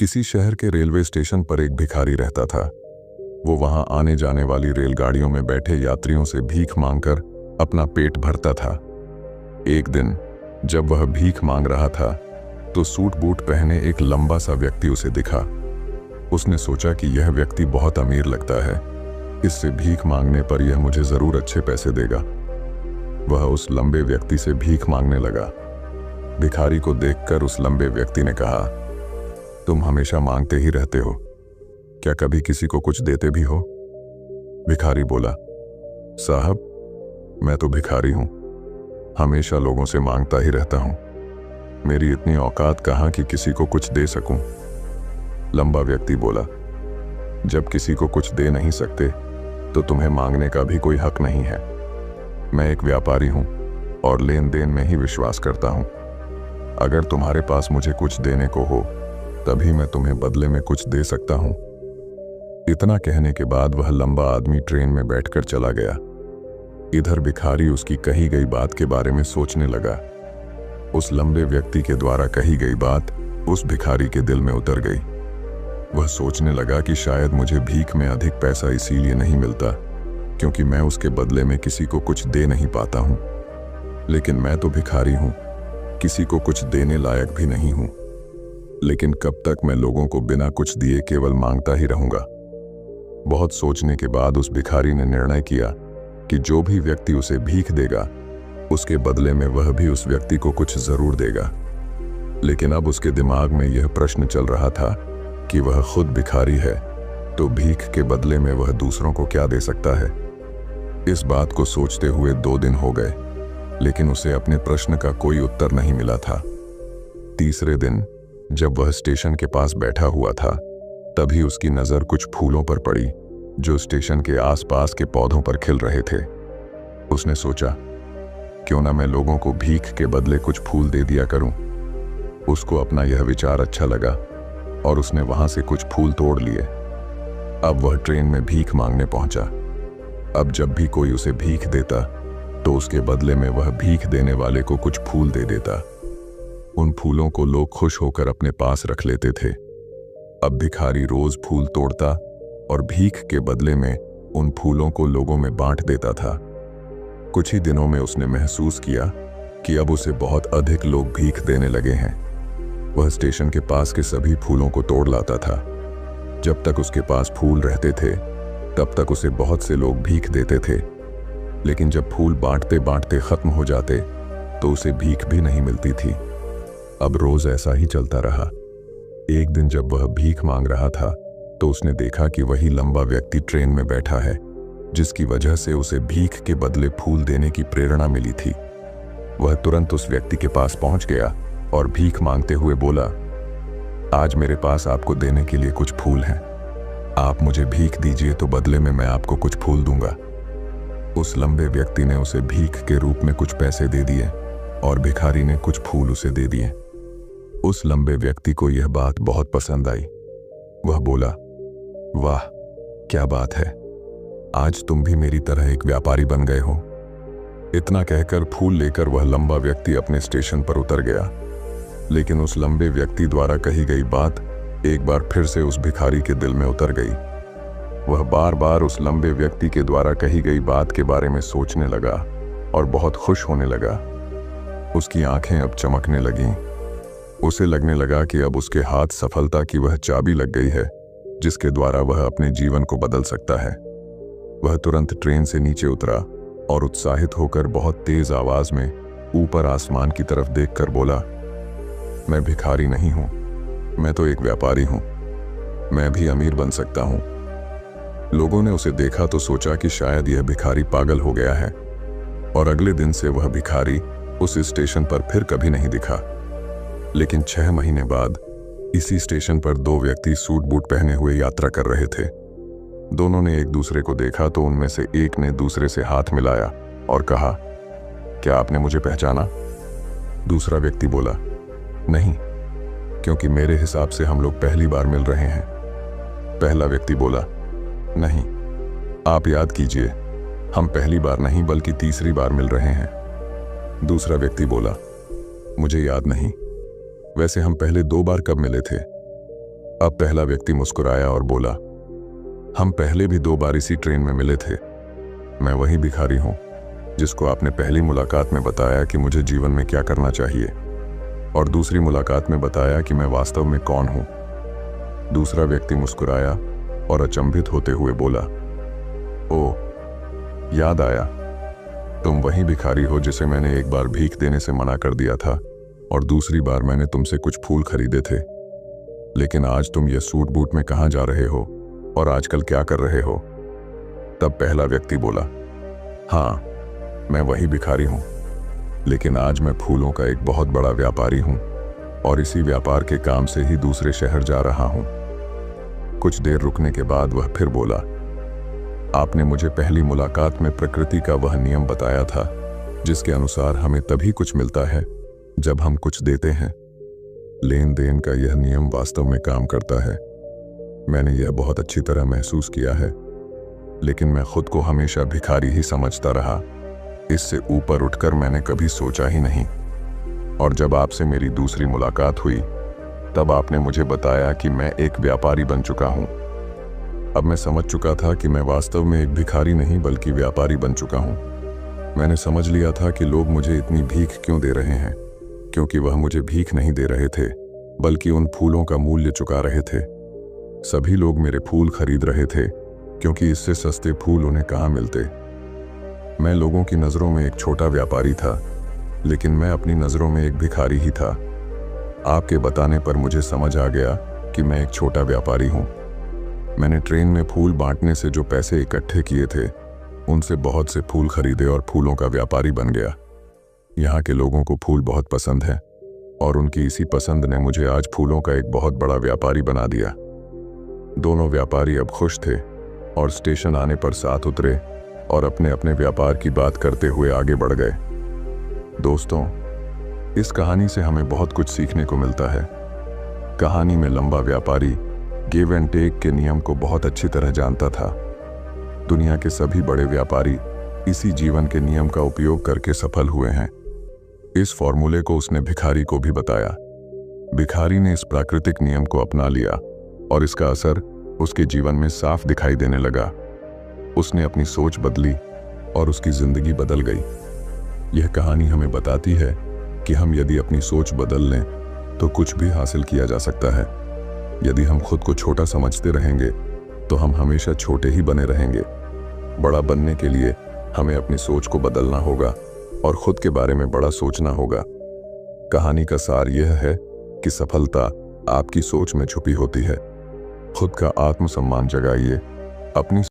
किसी शहर के रेलवे स्टेशन पर एक भिखारी रहता था। वो वहां आने जाने वाली रेलगाड़ियों में बैठे यात्रियों से भीख मांगकर अपना पेट भरता था। एक दिन जब वह भीख मांग रहा था तो सूट बूट पहने एक लंबा सा व्यक्ति उसे दिखा। उसने सोचा कि यह व्यक्ति बहुत अमीर लगता है, इससे भीख मांगने पर यह मुझे जरूर अच्छे पैसे देगा। वह उस लंबे व्यक्ति से भीख मांगने लगा। भिखारी को देखकर उस लंबे व्यक्ति ने कहा, तुम हमेशा मांगते ही रहते हो, क्या कभी किसी को कुछ देते भी हो? भिखारी बोला, साहब मैं तो भिखारी हूं, हमेशा लोगों से मांगता ही रहता हूं, मेरी इतनी औकात कहां कि किसी को कुछ दे सकूं। लंबा व्यक्ति बोला, जब किसी को कुछ दे नहीं सकते तो तुम्हें मांगने का भी कोई हक नहीं है। मैं एक व्यापारी हूं और लेन देन में ही विश्वास करता हूं। अगर तुम्हारे पास मुझे कुछ देने को हो तभी मैं तुम्हें बदले में कुछ दे सकता हूं। इतना कहने के बाद वह लंबा आदमी ट्रेन में बैठकर चला गया। इधर भिखारी उसकी कही गई बात के बारे में सोचने लगा। उस लंबे व्यक्ति के द्वारा कही गई बात उस भिखारी के दिल में उतर गई। वह सोचने लगा कि शायद मुझे भीख में अधिक पैसा इसीलिए नहीं मिलता क्योंकि मैं उसके बदले में किसी को कुछ दे नहीं पाता हूं। लेकिन मैं तो भिखारी हूं, किसी को कुछ देने लायक भी नहीं हूं। लेकिन कब तक मैं लोगों को बिना कुछ दिए केवल मांगता ही रहूंगा? बहुत सोचने के बाद उस भिखारी ने निर्णय किया कि जो भी व्यक्ति उसे भीख देगा उसके बदले में वह भी उस व्यक्ति को कुछ जरूर देगा। लेकिन अब उसके दिमाग में यह प्रश्न चल रहा था कि वह खुद भिखारी है तो भीख के बदले में वह दूसरों को क्या दे सकता है। इस बात को सोचते हुए 2 दिन हो गए, लेकिन उसे अपने प्रश्न का कोई उत्तर नहीं मिला था। तीसरे दिन जब वह स्टेशन के पास बैठा हुआ था तभी उसकी नजर कुछ फूलों पर पड़ी जो स्टेशन के आसपास के पौधों पर खिल रहे थे। उसने सोचा, क्यों ना मैं लोगों को भीख के बदले कुछ फूल दे दिया करूं। उसको अपना यह विचार अच्छा लगा और उसने वहां से कुछ फूल तोड़ लिए। अब वह ट्रेन में भीख मांगने पहुंचा। अब जब भी कोई उसे भीख देता तो उसके बदले में वह भीख देने वाले को कुछ फूल दे देता। उन फूलों को लोग खुश होकर अपने पास रख लेते थे। अब भिखारी रोज फूल तोड़ता और भीख के बदले में उन फूलों को लोगों में बांट देता था। कुछ ही दिनों में उसने महसूस किया कि अब उसे बहुत अधिक लोग भीख देने लगे हैं। वह स्टेशन के पास के सभी फूलों को तोड़ लाता था। जब तक उसके पास फूल रहते थे तब तक उसे बहुत से लोग भीख देते थे, लेकिन जब फूल बांटते बांटते खत्म हो जाते तो उसे भीख भी नहीं मिलती थी। अब रोज ऐसा ही चलता रहा। एक दिन जब वह भीख मांग रहा था तो उसने देखा कि वही लंबा व्यक्ति ट्रेन में बैठा है जिसकी वजह से उसे भीख के बदले फूल देने की प्रेरणा मिली थी। वह तुरंत उस व्यक्ति के पास पहुंच गया और भीख मांगते हुए बोला, आज मेरे पास आपको देने के लिए कुछ फूल हैं, आप मुझे भीख दीजिए तो बदले में मैं आपको कुछ फूल दूंगा। उस लंबे व्यक्ति ने उसे भीख के रूप में कुछ पैसे दे दिए और भिखारी ने कुछ फूल उसे दे दिए। उस लंबे व्यक्ति को यह बात बहुत पसंद आई। वह बोला, वाह क्या बात है, आज तुम भी मेरी तरह एक व्यापारी बन गए हो। इतना कहकर फूल लेकर वह लंबा व्यक्ति अपने स्टेशन पर उतर गया। लेकिन उस लंबे व्यक्ति द्वारा कही गई बात एक बार फिर से उस भिखारी के दिल में उतर गई। वह बार बार उस लंबे व्यक्ति के द्वारा कही गई बात के बारे में सोचने लगा और बहुत खुश होने लगा। उसकी आंखें अब चमकने लगीं। उसे लगने लगा कि अब उसके हाथ सफलता की वह चाबी लग गई है जिसके द्वारा वह अपने जीवन को बदल सकता है। वह तुरंत ट्रेन से नीचे उतरा और उत्साहित होकर बहुत तेज आवाज में ऊपर आसमान की तरफ देखकर बोला, मैं भिखारी नहीं हूं, मैं तो एक व्यापारी हूं, मैं भी अमीर बन सकता हूं। लोगों ने उसे देखा तो सोचा कि शायद यह भिखारी पागल हो गया है और अगले दिन से वह भिखारी उस स्टेशन पर फिर कभी नहीं दिखा। लेकिन 6 महीने बाद इसी स्टेशन पर 2 व्यक्ति सूट बूट पहने हुए यात्रा कर रहे थे। दोनों ने एक दूसरे को देखा तो उनमें से एक ने दूसरे से हाथ मिलाया और कहा, क्या आपने मुझे पहचाना? दूसरा व्यक्ति बोला, नहीं, क्योंकि मेरे हिसाब से हम लोग पहली बार मिल रहे हैं। पहला व्यक्ति बोला, नहीं, आप याद कीजिए, हम पहली बार नहीं बल्कि तीसरी बार मिल रहे हैं। दूसरा व्यक्ति बोला, मुझे याद नहीं, वैसे हम पहले 2 बार कब मिले थे? अब पहला व्यक्ति मुस्कुराया और बोला, हम पहले भी 2 बार इसी ट्रेन में मिले थे। मैं वही भिखारी हूं जिसको आपने पहली मुलाकात में बताया कि मुझे जीवन में क्या करना चाहिए, और दूसरी मुलाकात में बताया कि मैं वास्तव में कौन हूं। दूसरा व्यक्ति मुस्कुराया और अचंभित होते हुए बोला, ओ, याद आया, तुम वही भिखारी हो जिसे मैंने एक बार भीख देने से मना कर दिया था और दूसरी बार मैंने तुमसे कुछ फूल खरीदे थे। लेकिन आज तुम ये सूट बूट में कहाँ जा रहे हो और आजकल क्या कर रहे हो? तब पहला व्यक्ति बोला, हाँ, मैं वही भिखारी हूं, लेकिन आज मैं फूलों का एक बहुत बड़ा व्यापारी हूं और इसी व्यापार के काम से ही दूसरे शहर जा रहा हूं। कुछ देर रुकने के बाद वह फिर बोला, आपने मुझे पहली मुलाकात में प्रकृति का वह नियम बताया था जिसके अनुसार हमें तभी कुछ मिलता है जब हम कुछ देते हैं। लेन देन का यह नियम वास्तव में काम करता है। मैंने यह बहुत अच्छी तरह महसूस किया है, लेकिन मैं खुद को हमेशा भिखारी ही समझता रहा। इससे ऊपर उठकर मैंने कभी सोचा ही नहीं। और जब आपसे मेरी दूसरी मुलाकात हुई तब आपने मुझे बताया कि मैं एक व्यापारी बन चुका हूं। अब मैं समझ चुका था कि मैं वास्तव में एक भिखारी नहीं बल्कि व्यापारी बन चुका हूं। मैंने समझ लिया था कि लोग मुझे इतनी भीख क्यों दे रहे हैं, क्योंकि वह मुझे भीख नहीं दे रहे थे बल्कि उन फूलों का मूल्य चुका रहे थे। सभी लोग मेरे फूल खरीद रहे थे क्योंकि इससे सस्ते फूल उन्हें कहाँ मिलते। मैं लोगों की नज़रों में एक छोटा व्यापारी था, लेकिन मैं अपनी नज़रों में एक भिखारी ही था। आपके बताने पर मुझे समझ आ गया कि मैं एक छोटा व्यापारी हूँ। मैंने ट्रेन में फूल बांटने से जो पैसे इकट्ठे किए थे उनसे बहुत से फूल खरीदे और फूलों का व्यापारी बन गया। यहाँ के लोगों को फूल बहुत पसंद है और उनकी इसी पसंद ने मुझे आज फूलों का एक बहुत बड़ा व्यापारी बना दिया। दोनों व्यापारी अब खुश थे और स्टेशन आने पर साथ उतरे और अपने अपने व्यापार की बात करते हुए आगे बढ़ गए। दोस्तों, इस कहानी से हमें बहुत कुछ सीखने को मिलता है। कहानी में लंबा व्यापारी गिव एंड टेक के नियम को बहुत अच्छी तरह जानता था। दुनिया के सभी बड़े व्यापारी इसी जीवन के नियम का उपयोग करके सफल हुए हैं। इस फॉर्मूले को उसने भिखारी को भी बताया। भिखारी ने इस प्राकृतिक नियम को अपना लिया और इसका असर उसके जीवन में साफ दिखाई देने लगा। उसने अपनी सोच बदली और उसकी जिंदगी बदल गई। यह कहानी हमें बताती है कि हम यदि अपनी सोच बदल लें तो कुछ भी हासिल किया जा सकता है। यदि हम खुद को छोटा समझते रहेंगे तो हम हमेशा छोटे ही बने रहेंगे। बड़ा बनने के लिए हमें अपनी सोच को बदलना होगा और खुद के बारे में बड़ा सोचना होगा। कहानी का सार यह है कि सफलता आपकी सोच में छुपी होती है। खुद का आत्मसम्मान जगाइए, अपनी